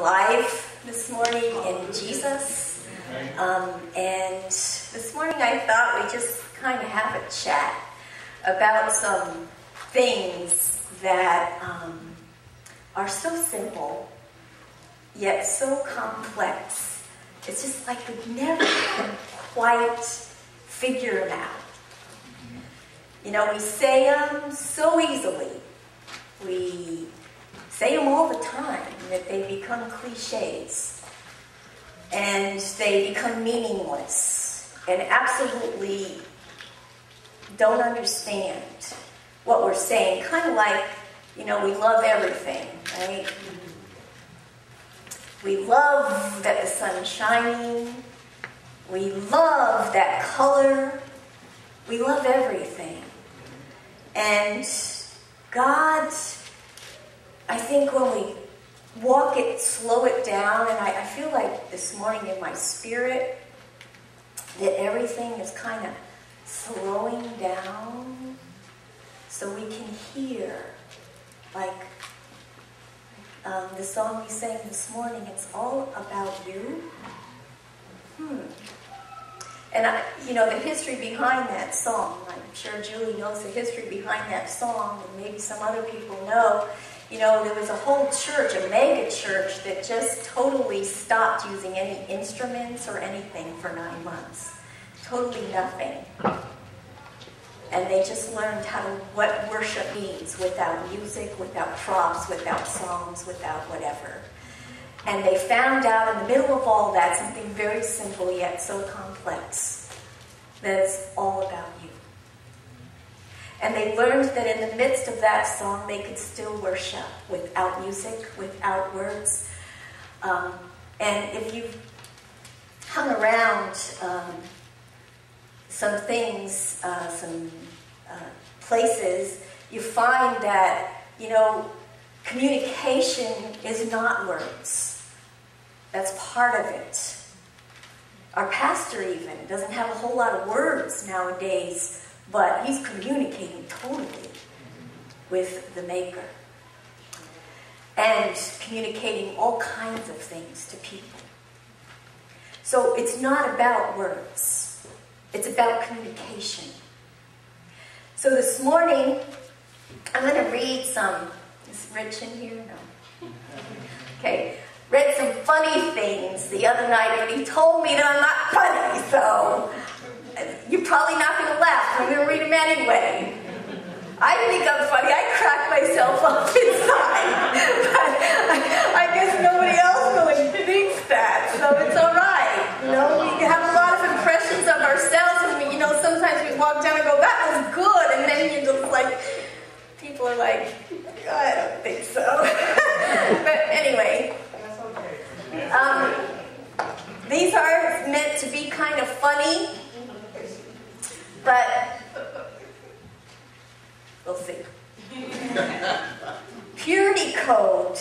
Live this morning in Jesus. And this morning I thought we'd just kind of have a chat about some things that are so simple, yet so complex. It's just like we never can quite figure them out. You know, we say them so easily. We say them all the time, that they become cliches. And they become meaningless. And absolutely don't understand what we're saying. Kind of like, you know, we love everything, right? We love that the sun's shining. We love that color. We love everything. And God, I think when we walk it, slow it down, and I feel like this morning in my spirit that everything is kind of slowing down so we can hear, like the song we sang this morning, it's all about you. And you know, the history behind that song, I'm sure Julie knows the history behind that song, and maybe some other people know. You know, there was a whole church, a mega church, that just totally stopped using any instruments or anything for 9 months. Totally nothing. And they just learned what worship means without music, without props, without songs, without whatever. And they found out in the middle of all that something very simple yet so complex, that it's all about you. And they learned that in the midst of that song, they could still worship without music, without words. And if you've hung around some things, some places, you find that, you know, communication is not words. That's part of it. Our pastor even doesn't have a whole lot of words nowadays, but he's communicating totally with the Maker and communicating all kinds of things to people. So it's not about words. It's about communication. So this morning, I'm going to read some. Is Rich in here? No. Okay. Read some funny things the other night, and he told me that I'm not funny, so you're probably not going to laugh. I'm going to read them anyway. I think I'm funny. I crack myself up inside. But I guess nobody else really thinks that, so it's all right. You know, we have a lot of impressions of ourselves, and you know, sometimes we walk down and go, that was good, and then you just like, people are like, I don't think so. But anyway. These are meant to be kind of funny, but we'll see. Purity code.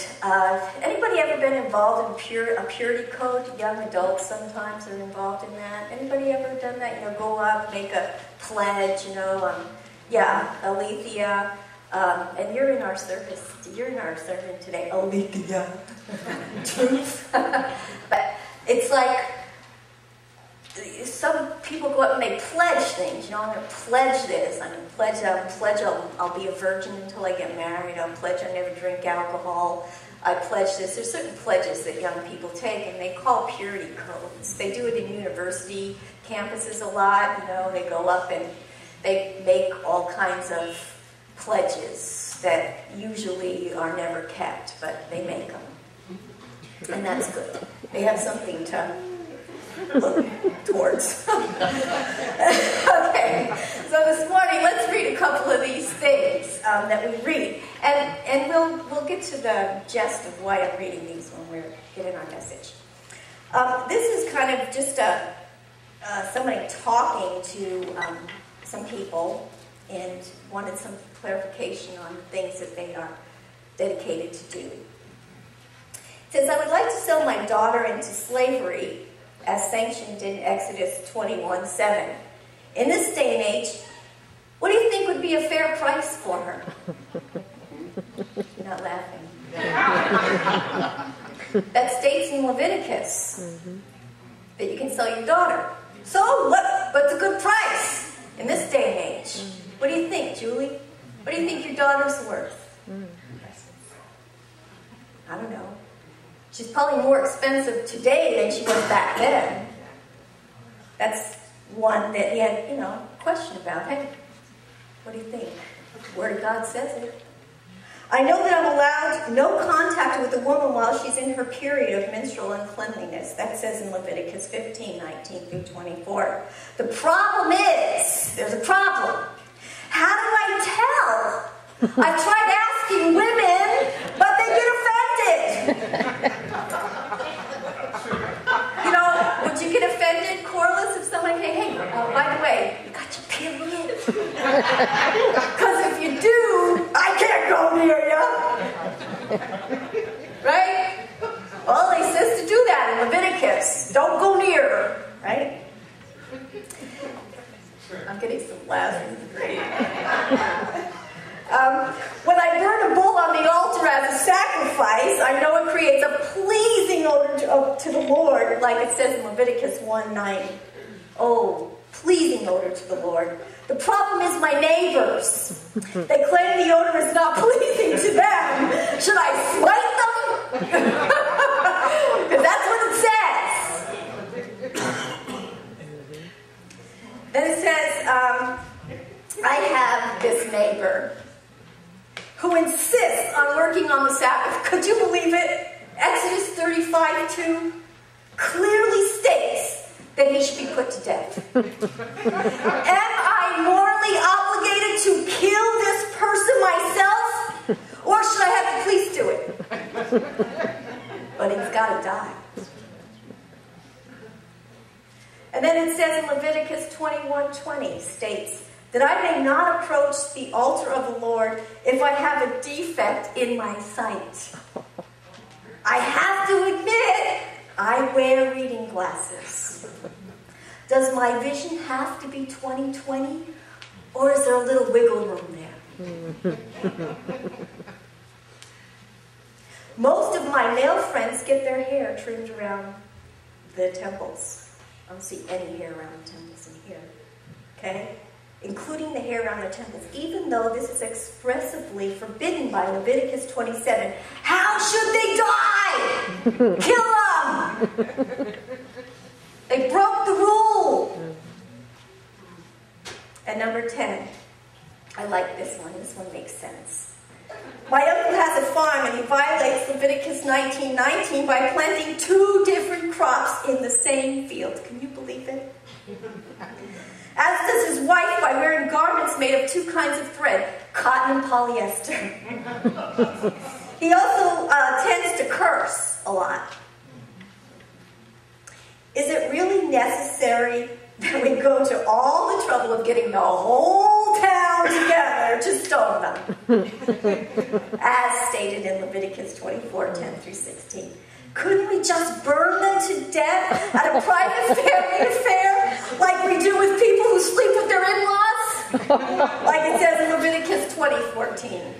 Anybody ever been involved in a purity code? Young adults sometimes are involved in that. Anybody ever done that? You know, go up, make a pledge, you know. Yeah, Alethea. And you're in our service. You're in our sermon today, Alethea. Truth. But it's like some people go up and they pledge things. You know, I'm going to pledge this. I'm going to pledge I'll be a virgin until I get married. I'll pledge I'll never drink alcohol. I pledge this. There's certain pledges that young people take, and they call purity codes. They do it in university campuses a lot. You know, they go up and they make all kinds of pledges that usually are never kept, but they make them. And that's good. They have something to look towards. Okay, so this morning let's read a couple of these things that we read. And we'll get to the gist of why I'm reading these when we're getting our message. This is kind of just somebody talking to some people and wanted some clarification on the things that they are dedicated to do. It says, I would like to sell my daughter into slavery as sanctioned in Exodus 21:7. In this day and age, what do you think would be a fair price for her? You're not laughing. that states in Leviticus that you can sell your daughter. So, what's a good price in this day and age? What do you think, Julie? What do you think your daughter's worth? I don't know. She's probably more expensive today than she was back then. That's one that he had, question about. Hey, what do you think? The Word of God says it. I know that I'm allowed no contact with a woman while she's in her period of menstrual uncleanliness. That says in Leviticus 15:19 through 24. The problem is, there's a problem. How do I tell? I've tried asking women, but they get offended. Would you get offended, Corliss, if somebody came, hey, by the way, you got your period? Because if you do, I can't go near you. Right? Well, he says to do that in Leviticus. Don't go near her. Right? I'm getting some laughs. When I burn a bull on the altar as a sacrifice, I know it creates a pleasing odor to the Lord, like it says in Leviticus 1:9. Oh, pleasing odor to the Lord. The problem is my neighbors. They claim the odor is not pleasing to them. Should I smite them? Because that's what it says. Then it says, I have this neighbor who insists on working on the Sabbath. Could you believe it? Exodus 35:2 clearly states that he should be put to death. Am I morally obligated to kill this person myself? Or should I have the police do it? But he's got to die. And then it says in Leviticus 21:20 states, that I may not approach the altar of the Lord if I have a defect in my sight. I have to admit, I wear reading glasses. Does my vision have to be 20/20, or is there a little wiggle room there? Most of my male friends get their hair trimmed around the temples. I don't see any hair around the temples in here. Okay? Including the hair around the temples, even though this is expressively forbidden by Leviticus 27. How should they die? Kill them! They broke the rule. And number 10, I like this one. This one makes sense. My uncle has a farm and he violates Leviticus 19:19 by planting 2 different crops in the same field. Can you believe it? As does his wife by wearing garments made of 2 kinds of thread, cotton and polyester. He also tends to curse a lot. Is it really necessary that we go to all the trouble of getting the whole town together to stone them? As stated in Leviticus 24:10 through 16. Couldn't we just burn them to death at a private family affair like we do with people who sleep with their in-laws? Like it says in Leviticus 20:14.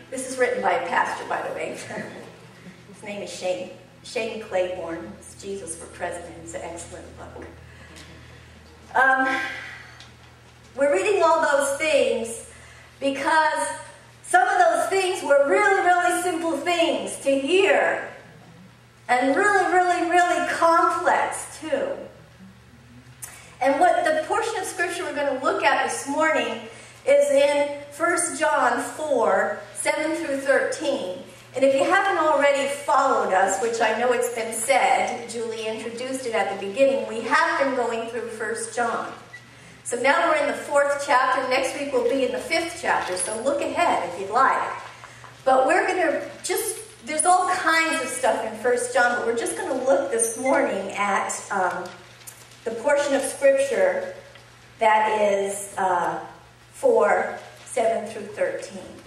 This is written by a pastor, by the way. His name is Shane Claiborne. It's Jesus for President. It's an excellent book. We're reading all those things because some of those things were really, really simple things to hear. And really, really, really complex, too. And what the portion of Scripture we're going to look at this morning is in 1 John 4:7 through 13. And if you haven't already followed us, which I know it's been said, Julie introduced it at the beginning, we have been going through 1 John. So now we're in the 4th chapter. Next week we'll be in the 5th chapter. So look ahead if you'd like. But we're going to there's all kinds of stuff in 1 John, but we're just going to look this morning at the portion of Scripture that is 4:7 through 13.